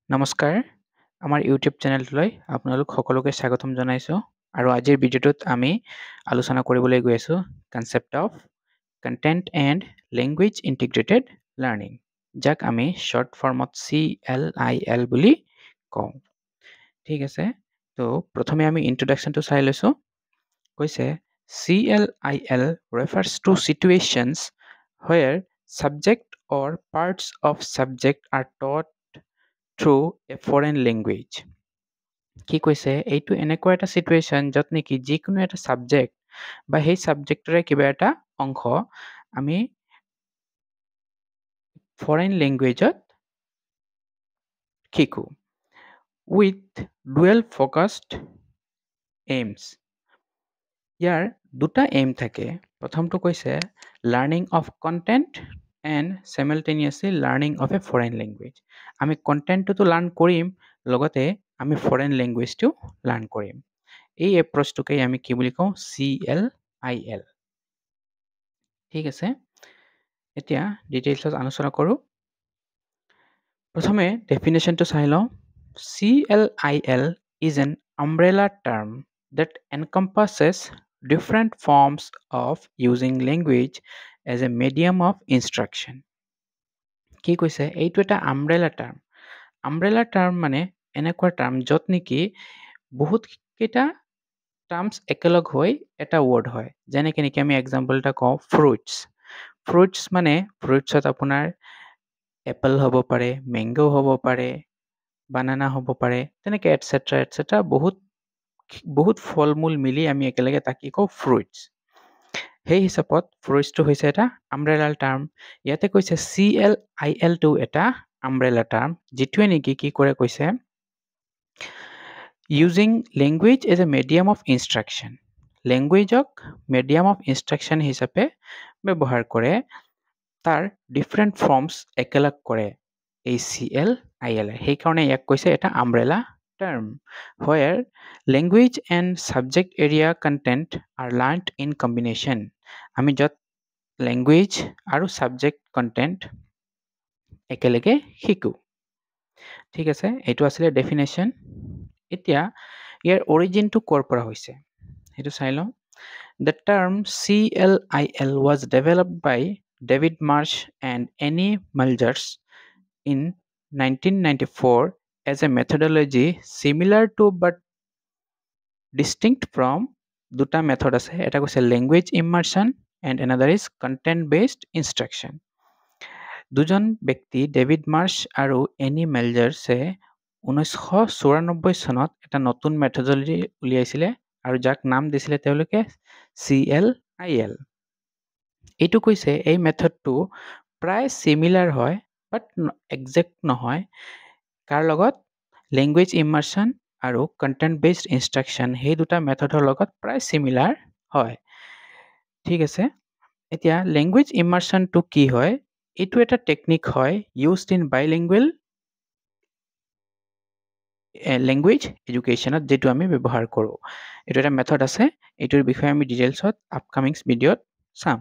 নমস্কাৰ আমাৰ ইউটিউব চেনেলটোলৈ আপোনালোক সকলোকে স্বাগতম জনাইছোঁ আৰু আজিৰ ভিডিঅ'টোত আমি আলোচনা কৰিবলৈ গৈ আছোঁ concept of content and language integrated learning যাক আমি শ্বৰ্ট ফৰ্মত CLIL বুলি কওঁ ঠিক আছে তো প্ৰথমে আমি ইন্ট্ৰডাকশ্যনটো চাই লৈছোঁ কৈছে CLIL refers to situations where subject or parts of subject are taught through a foreign language কি কৈছে এইটো এনেকুৱা এটা সিচুৱেশ্যন যত নেকি যিকোনো এটা সাবজেক্ট বা সেই সাবজেক্টৰে কিবা এটা অংশ আমি ফৰেন ল্যাঙ্গুৱেজত শিকো উইথ ডুৱেল ফোকাসড এইমছ ইয়াৰ দুটা এইম থাকে প্ৰথমটো কৈছে learning of content and simultaneously learning of A foreign language আমি কন্টেন্টটো লাৰ্ন কৰিম লগতে আমি ফৰেন ল্যাঙ্গুৱেজটো লাৰ্ন কৰিম এই এপ্ৰচটোকে আমি কি বুলি কওঁ CLIL ঠিক আছে এতিয়া ডিটেইলছত আলোচনা কৰোঁ প্ৰথমে ডেফিনেশ্যনটো চাই লওঁ CLIL is an umbrella term that encompasses different forms of using language as a medium of instruction কি কৈছে এইটো এটা umbrella term মানে এনেকুৱা টাৰ্ম যত নেকি বহুত কেইটা টাৰ্মছ একেলগ হৈ এটা ৱৰ্ড হয় যেনেকৈ নেকি আমি এক্সাম্পল এটা কওঁ ফ্ৰুটছ মানে ফ্ৰুটছত আপোনাৰ এপল হ'ব পাৰে মেংগো হ'ব পাৰে বানানা হ'ব পাৰে তেনেকৈ এটচেট্ৰা বহুত ফল মূল মিলি আমি একেলগে তাক কি কওঁ ফ্ৰুটছ সেই হিচাপত ফ্ৰুটছটো হৈছে এটা আমব্ৰেলা টাৰ্ম ইয়াতে কৈছে CLIL টো এটা আমব্ৰেলা টাৰ্ম যিটোৱে নেকি কি কৰে কৈছে using language as a medium of instruction লেংগুৱেজক মিডিয়াম অফ ইনষ্ট্ৰাকশ্যন হিচাপে ব্যৱহাৰ কৰে তাৰ ডিফাৰেণ্ট ফৰ্মছ একেলগ কৰে এই CLIL সেইকাৰণে ইয়াক কৈছে এটা umbrella term where language and subject area content are learned in combination আমি যত language আৰু subject content একেলগে শিকো ঠিক আছে এইটো আছিল ডেফিনেশ্যন এতিয়া ইয়াৰ অৰিজিনটো কৰ পৰা হৈছে সেইটো চাই লওঁ the term CLIL was developed by David Marsh and Annie Mulgers in 1994 as a methodology similar to but distinct from দুটা মেথড আছে এটা কৈছে language immersion and another is content based instruction দুজন ব্যক্তি ডেভিড মাৰ্শ আৰু Anne মেলজাৰ্ছে 1994 চনত এটা নতুন মেথডলজি উলিয়াইছিলে আৰু যাক নাম দিছিলে তেওঁলোকে CLIL এইটো কৈছে এই মেথডটো প্ৰায় সিমিলাৰ হয় বাট এক্সাক্ট নহয় কাৰ লগত ল্যাঙ্গুৱেজ ইমাৰ্শন আৰু কন্টেন্ট বেসড ইনষ্ট্ৰাকশ্যন সেই দুটা মেথডৰ লগত প্ৰায় সিমিলাৰ হয় ঠিক আছে এতিয়া ল্যাঙ্গুৱেজ ইমাৰ্শনটো কি হয় এইটো এটা টেকনিক হয় ইউজড ইন বাইলিংগুৱেল ল্যাঙ্গুৱেজ এডুকেশ্যনত যেটো আমি ব্যৱহাৰ কৰোঁ এইটো এটা মেথড আছে এইটোৰ বিষয়ে আমি ডিটেইলছত আপকামিংছ ভিডিঅ'ত চাম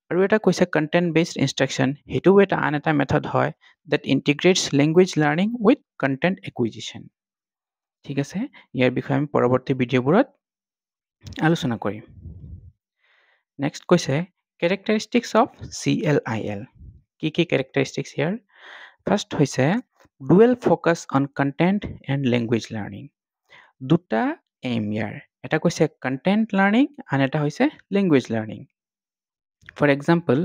আৰু এটা কৈছে কন্টেন্ট বেসড ইনষ্ট্ৰাকশ্যন হেটো এটা আন এটা মেথড হয় that integrates language learning with content acquisition ঠিক আছে ইয়াৰ বিষয়ে আমি পৰৱৰ্তী ভিডিঅ'বোৰত আলোচনা কৰিম নেক্সট কৈছে characteristics of CLIL কি characteristics ইয়াৰ ফাৰ্স্ট হৈছে dual focus on content and language learning দুটা aim ইয়াৰ এটা কৈছে content learning and এটা হৈছে language learning for example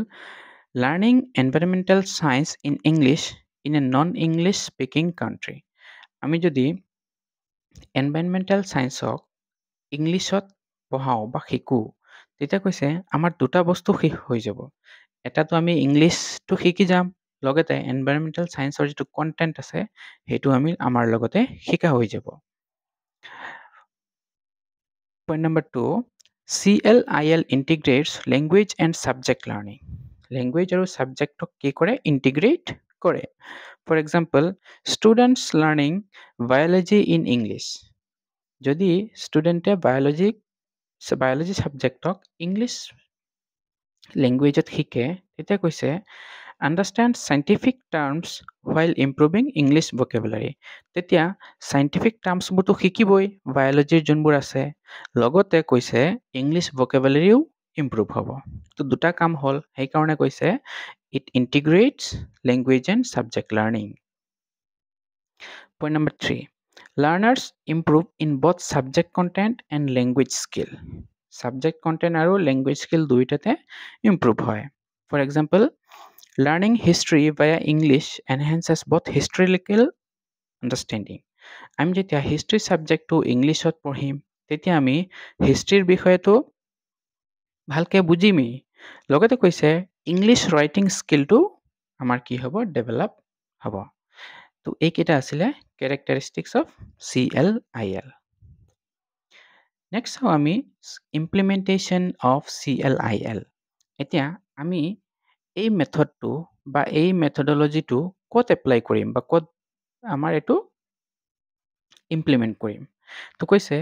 learning environmental science in English in a non-English speaking country আমি যদি environmental science ইংলিছত পঢ়াও বা শিকো তেতিয়া কৈছে আমাৰ দুটা বস্তু শেষ হৈ যাব এটাতো আমি ইংলিশটো শিকি যাম লগতে এনভাইৰনমেন্টাল সায়েন্সৰ যেটো কন্টেন্ট আছে হেতু আমি আমাৰ লগতে শিকা হৈ যাব point number 2 CLIL integrates language and subject learning language আৰু subjectক কি কৰে integrate কৰে for example students learning biology in English যদি ষ্টুডেণ্টে বায়োলজি সাবজেক্টক ইংলিছ ল্যাঙ্গুৱেজত শিকে তেতিয়া কৈছে Understand scientific terms while improving English vocabulary. তেতিয়া scientific termsবোৰতো শিকিবই বায়'লজিৰ যোনবোৰ আছে লগতে কৈছে ইংলিছ vocabularyও ইম্প্ৰুভ হ'ব তো দুটা কাম হ'ল সেইকাৰণে কৈছে it integrates language and subject learning. Point number 3. Learners improve in both subject content and language skill. Subject content আৰু language skill দুইটাতে improve হয়. For example, learning history via English enhances both historical understanding. আমি যেতিয়া history subjectটো ইংলিছত পঢ়িম তেতিয়া আমি হিষ্ট্ৰীৰ বিষয়টো ভালকে বুজিমেই লগতে কৈছে ইংলিছ ৰাইটিং স্কিলটো আমাৰ কি হ'ব ডেভেলপ হ'ব তো এইকেইটা আছিলে কেৰেক্টাৰিষ্টিক্স অফ CLIL. নেক্সট চাওঁ আমি ইমপ্লিমেণ্টেশ্যন অফ CLIL. এতিয়া আমি এই মেথডটো বা এই মেথডলজিটো ক'ত এপ্লাই কৰিম বা ক'ত আমাৰ এইটো ইমপ্লিমেণ্ট কৰিম তো কৈছে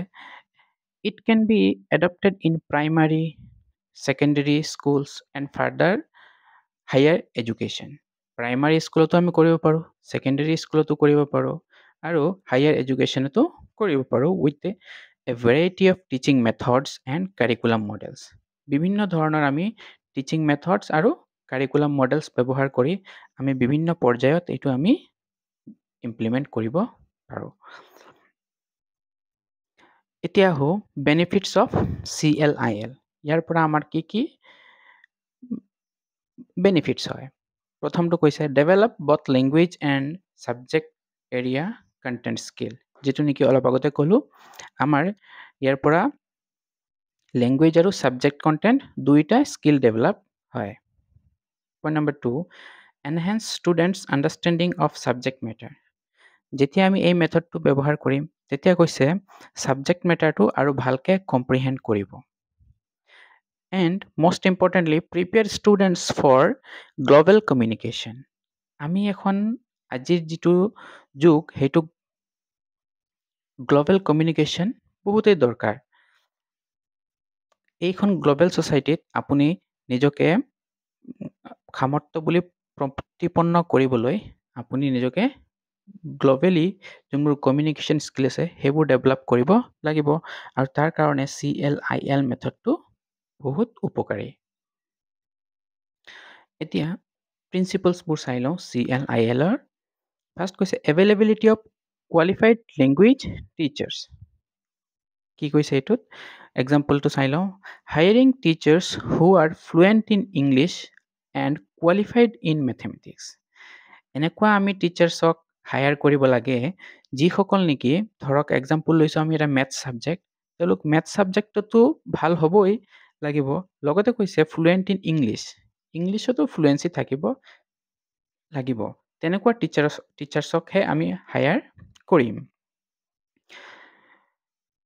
it can be adopted in primary, secondary schools and further higher education. Primary স্কুলতো আমি কৰিব পাৰোঁ secondary স্কুলতো কৰিব পাৰোঁ আৰু higher educationতো কৰিব পাৰোঁ with a variety of teaching methods and curriculum models. বিভিন্ন ধৰণৰ আমি টিচিং মেথডছ আৰু কাৰিকুলাম মডেলছ ব্যৱহাৰ কৰি আমি বিভিন্ন পৰ্যায়ত এইটো আমি ইমপ্লিমেণ্ট কৰিব পাৰোঁ এতিয়া আহো বেনিফিটছ অফ CLIL. ইয়াৰ পৰা আমাৰ কি কি বেনিফিটছ হয় প্ৰথমটো কৈছে develop both language and subject area content skill যিটো নেকি অলপ আগতে ক'লোঁ আমাৰ ইয়াৰ পৰা লেংগুৱেজ আৰু ছাবজেক্ট কণ্টেণ্ট দুইটা স্কিল ডেভেলপ হয় point number 2 enhance students understanding of subject matter যেতিয়া আমি এই মেথডটো ব্যৱহাৰ কৰিম তেতিয়া কৈছে ছাবজেক্ট মেটাৰটো আৰু ভালকে কম্প্ৰিহেণ্ড কৰিব and most importantly prepare students for global communication. আমি এখন আজিৰ যিটো যুগ সেইটো গ্লোবেল কমিউনিকেশ্যন বহুতেই দৰকাৰ এইখন গ্লোবেল ছ'চাইটিত আপুনি নিজকে সামৰ্থ্য বুলি প্ৰতিপন্ন কৰিবলৈ আপুনি নিজকে গ্লোবেলি যোনবোৰ কমিউনিকেশ্যন স্কিল আছে সেইবোৰ ডেভেলপ কৰিব লাগিব আৰু তাৰ কাৰণে CLIL মেথডটো বহুত উপকাৰী এতিয়া প্ৰিন্সিপলছবোৰ চাই লওঁ CLILৰ ফাৰ্ষ্ট কৈছে availability of qualified language teachers কি কৈছে এইটোত এক্সাম্পলটো চাই লওঁ hiring teachers who R fluent in English and qualified in mathematics এনেকুৱা আমি টিচাৰ্ছক হায়াৰ কৰিব লাগে যিসকল নেকি ধৰক এক্সাম্পল লৈছোঁ আমি এটা মেথছ ছাবজেক্ট তেওঁলোক মেথছ ছাবজেক্টতো ভাল হ'বই লাগিব লগতে কৈছে ফ্লুৱেণ্ট ইন ইংলিছ ইংলিছতো ফ্লুৱেঞ্চি থাকিব লাগিব তেনেকুৱা টিচাৰ্ছকহে আমি হায়াৰ কৰিম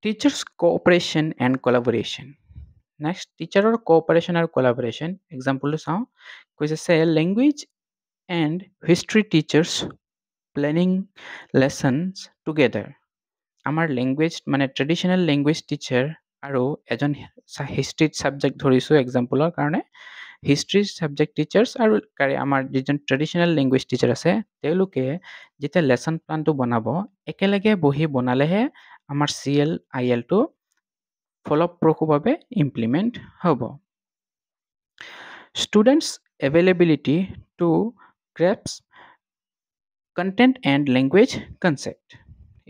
teachers cooperation and collaboration next টিচাৰৰ কোঅপাৰেশ্যন আৰু কলাবৰেশ্যন এক্সাম্পলটো চাওঁ কৈছে language and history teachers planning lessons together আমাৰ লেংগুৱেজ মানে ট্ৰেডিশ্যনেল লেংগুৱেজ টিচাৰ আৰু এজন হিষ্ট্ৰীত ছাবজেক্ট ধৰিছোঁ এক্সাম্পলৰ কাৰণে হিষ্ট্ৰী ছাবজেক্ট টিচাৰ্ছ আৰু আমাৰ যিজন ট্ৰেডিশ্যনেল লেংগুৱেজ টিচাৰ আছে তেওঁলোকে যেতিয়া লেচন প্লানটো বনাব একেলগে বহি বনালেহে আমাৰ CLILটো ফলপ্ৰসূভাৱে ইমপ্লিমেণ্ট হ'ব students availability to grasp content and language concept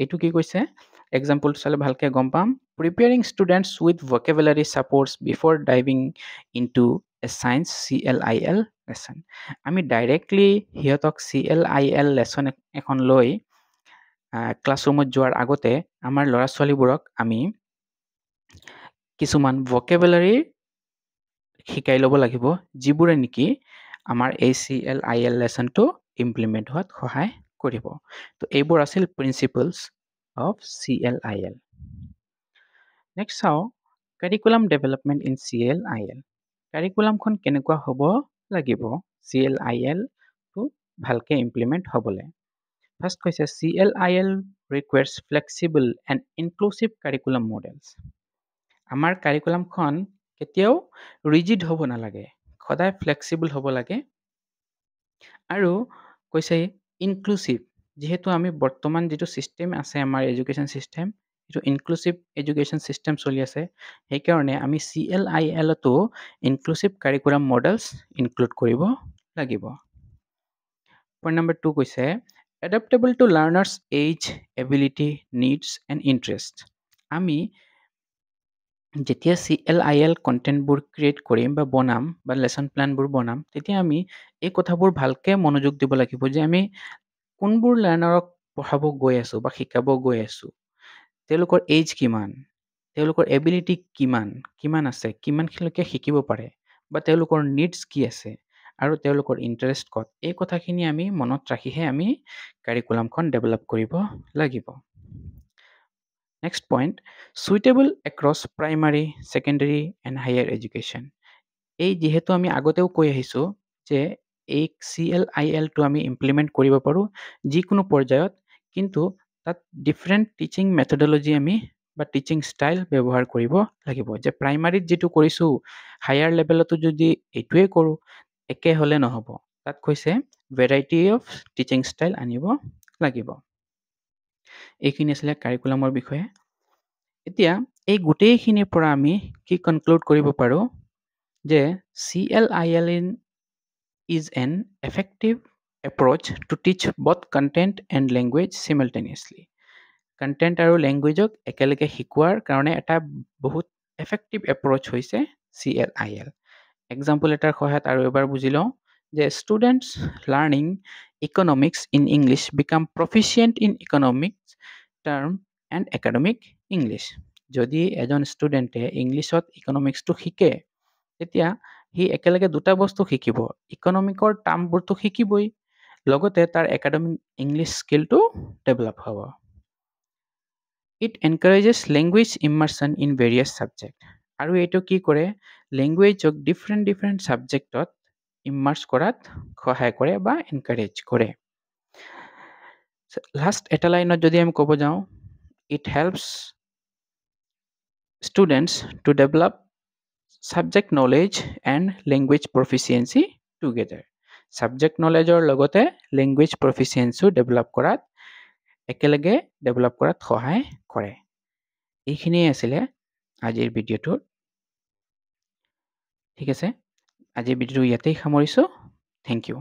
এইটো কি কৈছে এক্সাম্পলটো চালে ভালকৈ গম পাম preparing students with vocabulary supports before diving into a science CLIL lesson আমি ডাইৰেক্টলি সিহঁতক CLIL লেচন এখন লৈ ক্লাছৰুমত যোৱাৰ আগতে আমাৰ ল'ৰা ছোৱালীবোৰক আমি কিছুমান ভকেবুলাৰী শিকাই ল'ব লাগিব যিবোৰে নেকি আমাৰ এই CLIL লেচনটো ইমপ্লিমেণ্ট হোৱাত সহায় কৰিব তো এইবোৰ আছিল প্ৰিন্সিপলছ অফ CLIL নেক্সট চাওঁ কাৰিকুলাম ডেভেলপমেণ্ট ইন CLIL কাৰিকুলামখন কেনেকুৱা হ'ব লাগিব CLILটো ভালকৈ ইমপ্লিমেণ্ট হ'বলৈ ফাৰ্ষ্ট কৈছে CLIL requires flexible and inclusive curriculum models আমাৰ কাৰিকুলামখন কেতিয়াও ৰিজিড হ'ব নালাগে সদায় ফ্লেক্সিবল হ'ব লাগে আৰু কৈছে ইনক্লুচিভ, যিহেতু আমি বৰ্তমান যিটো ছিষ্টেম আছে আমাৰ এডুকেশ্যন ছিষ্টেম, সেইটো ইনক্লুচিভ এডুকেশ্যন ছিষ্টেম চলি আছে, সেইকাৰণে আমি CLIL-তো ইনক্লুচিভ কাৰিকুলাম মডেলছ ইনক্লুড কৰিব লাগিব। পইণ্ট নম্বৰ 2 কৈছে adaptable to learners age, ability, needs and interest. আমি যেতিয়া CLIL কণ্টেণ্টবোৰ ক্ৰিয়েট কৰিম বা বনাম বা লেচন প্লেনবোৰ বনাম, তেতিয়া আমি এই কথাবোৰ ভালকৈ মনোযোগ দিব লাগিব যে আমি কোনবোৰ লাৰ্ণাৰক পঢ়াব গৈ আছোঁ বা শিকাব গৈ আছোঁ, তেওঁলোকৰ এজ কিমান, তেওঁলোকৰ এবিলিটি কিমান আছে, কিমানখিনিলৈকে শিকিব পাৰে, বা তেওঁলোকৰ নিডছ কি আছে আৰু তেওঁলোকৰ ইণ্টাৰেষ্ট ক'ত, এই কথাখিনি আমি মনত ৰাখিহে আমি কাৰিকুলামখন ডেভেলপ কৰিব লাগিব। Next point, suitable across primary, secondary and higher education. এই যিহেতু আমি আগতেও কৈ আহিছোঁ যে এই CLIL-টো আমি ইমপ্লিমেণ্ট কৰিব পাৰোঁ যিকোনো পৰ্যায়ত, কিন্তু তাত ডিফাৰেণ্ট টিচিং মেথডলজি আমি বা টিচিং ষ্টাইল ব্যৱহাৰ কৰিব লাগিব। যে প্ৰাইমাৰীত যিটো কৰিছোঁ হায়াৰ লেভেলতো যদি এইটোৱে কৰোঁ, একে হ'লে নহ'ব। তাত কৈছে ভেৰাইটি অফ টিচিং ষ্টাইল আনিব লাগিব। এইখিনি আছিলে কাৰিকুলামৰ বিষয়ে। এতিয়া এই গোটেইখিনিৰ পৰা আমি কি কনক্লুড কৰিব পাৰোঁ যে CLIL is an effective approach to teach both content and language simultaneously. Content আৰু লেংগুৱেজক একেলগে শিকোৱাৰ কাৰণে এটা বহুত এফেক্টিভ এপ্ৰ'চ হৈছে CLIL। এক্সাম্পল এটাৰ সহায়ত আৰু এবাৰ বুজি লওঁ যে students learning economics in English become proficient in economics term and academic English. যদি এজন ষ্টুডেণ্টে ইংলিছত ইকনমিক্সটো শিকে, তেতিয়া সি একেলগে দুটা বস্তু শিকিব, ইকনমিকৰ টাৰ্মবোৰতো শিকিবই, লগতে তাৰ একাডেমিক ইংলিছ স্কিলটো ডেভেলপ হ'ব। It encourages language immersion in various subject. আৰু এইটো কি কৰে, লেংগুৱেজক ডিফাৰেণ্ট ছাবজেক্টত ইমাৰ্ছ কৰাত সহায় কৰে বা এনকাৰেজ কৰে। লাষ্ট এটা লাইনত যদি আমি ক'ব যাওঁ, it helps students to develop subject knowledge and language proficiency together. Subject নলেজৰ লগতে লেংগুৱেজ প্ৰফিচিয়েঞ্চিও একেলগে ডেভেলপ কৰাত সহায় কৰে। এইখিনিয়ে আছিলে আজিৰ ভিডিঅ'টোত। ঠিক আছে, আজিৰ ভিডিঅ'টো ইয়াতেই সামৰিছোঁ। Thank U.